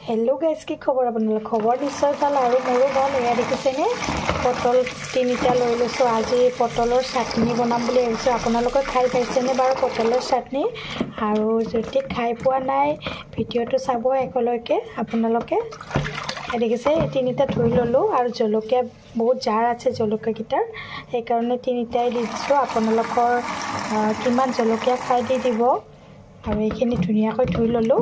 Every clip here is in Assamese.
हेलो गाइस की खबर आपन खबर निश्चय पाल और मोरो भल या देखिसेने पटल तीनिटा लई लैसो आज पटलर चाटनी बनाम बुली भाबिसो आपनालोके खाई पाइसेने बार पटलर चाटनी और जति खाई पोৱা নাই ভিডিওটো চাব একলৈকে आपनालोके देखिसे तीनिटा धुई ललो और जलकिया बहुत जार आछे जलकिया गिटार সেই কাৰণে तीनिटाই দি দিছো आपनालोকৰ কিমান जलकिया खाई দি দিব और এইখিনি ধুনিয়াকৈ ধুই ললো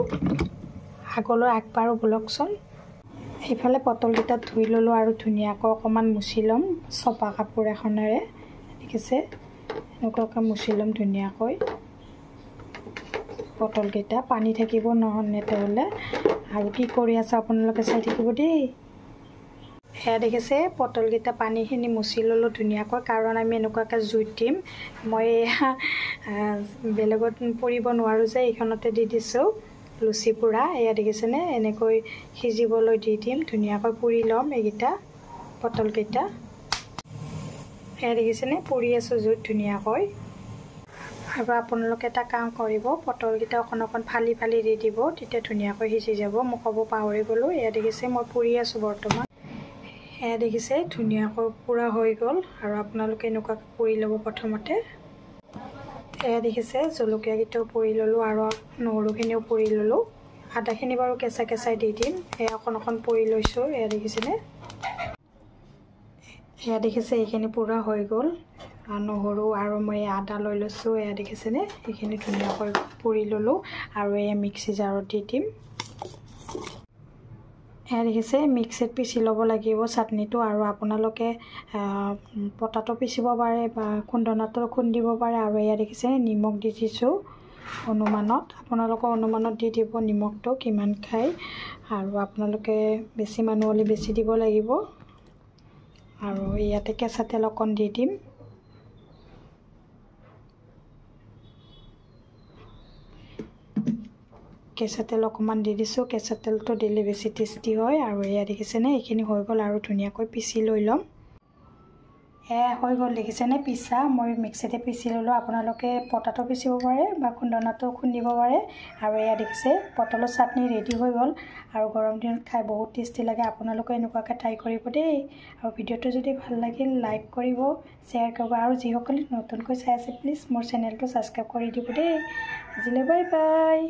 আগলৈ আগবাৰো ব্লকছন এইফালে পটলগিটা ধুই ললো আৰু ধুনিয়াকৈ অকমান মুছিলম সপা কাপোৰ এখনেৰে দেখিছে এনেকৈ মুছিলম ধুনিয়াকৈ পটলগিটা পানী থাকিব নহনে তেলে আৰু কি কৰি আছে আপোনালোকে চাই থাকিব দেই এয়া দেখিছে পটলগিটা পানীখিনি মুছি ললো ধুনিয়াকৈ কাৰণ আমি এনেকুৱাকৈ জুই দিম মই বেলেগত পৰিব নোৱাৰো যে এইখনতে দি দিছো লুচি পুৰা এয়া দেখিছেনে এনেকৈ সিজিবলৈ দি দিম ধুনিয়াকৈ পুৰি লম এগিটা পটলগিটা এয়া দেখিছেনে পুৰি আছো জুই ধুনিয়াকৈ আৰু আপোনালোকে এটা কাম কৰিব পটলগিটা অকন ফালি ফালি দি দিব তেতিয়া ধুনিয়াকৈ সিজি যাব মই কব পাহৰি গলো এয়া দেখিছে মই পুৰি আছো বৰ্তমান এয়া দেখিছে ধুনিয়াকৈ পুৰা হৈ গল আৰু আপোনালোকে এনেকুৱা পুৰি লব প্ৰথমতে এয়া দেখিছে জলকিয়া গিটাও পুৰি ললো আৰু নহৰুখিনিও পুৰি ললো আদাখিনি বাৰু কেঁচা কেঁচাই দি দিম এয়া অকন পুৰি লৈছো এয়া দেখিছেনে এয়া দেখিছে এইখিনি পুৰা হৈ গল নহৰু আৰু মই আদা লৈ লৈছো এয়া দেখিছেনে এইখিনি ধুনিয়াকৈ পুৰি ললো আৰু এয়া মিক্সি জাৰত দি দিম এয়া দেখিছে মিক্সিত পিছি লব লাগিব চাটনিটো আৰু আপোনালোকে পটাটো পিছিব পাৰে বা খুন্দনাটো খুন্দিব পাৰে আৰু এয়া দেখিছে নিমখ দি দিছো অনুমানত আপোনালোকৰ অনুমানত দি দিব নিমখটো কিমান খাই আৰু আপোনালোকে বেছি মানুহ হলে বেছি দিব লাগিব আৰু ইয়াতে কেঁচা তেল অকণ দি দিম কেঁচা তেল অকমান দি দিছো কেঁচা তেলটো দিলে বেছি টেস্টি হয় আৰু এয়া দেখিছেনে এইখিনি হৈ গল আৰু ধুনিয়াকৈ পিছি লৈ লম এয়া হৈ গল দেখিছেনে পিছা মই মিক্সিতে পিছি ললো আপোনালোকে পটাটো পিছিব পাৰে বা খুন্দনাটো খুন্দিব পাৰে আৰু এয়া দেখিছে পটলৰ চাটনি ৰেডি হৈ গল আৰু গৰম দিনত খাই বহুত টেস্টি লাগে আপোনালোকে এনেকুৱাকৈ ট্ৰাই কৰিব দেই আৰু ভিডিওটো যদি ভাল লাগিল লাইক কৰিব শেয়াৰ কৰিব আৰু যিসকলে নতুনকৈ চাই আছে প্লিজ মোৰ চেনেলটো সাবস্ক্ৰাইব কৰি দিব দেই আজিলৈ বাই বাই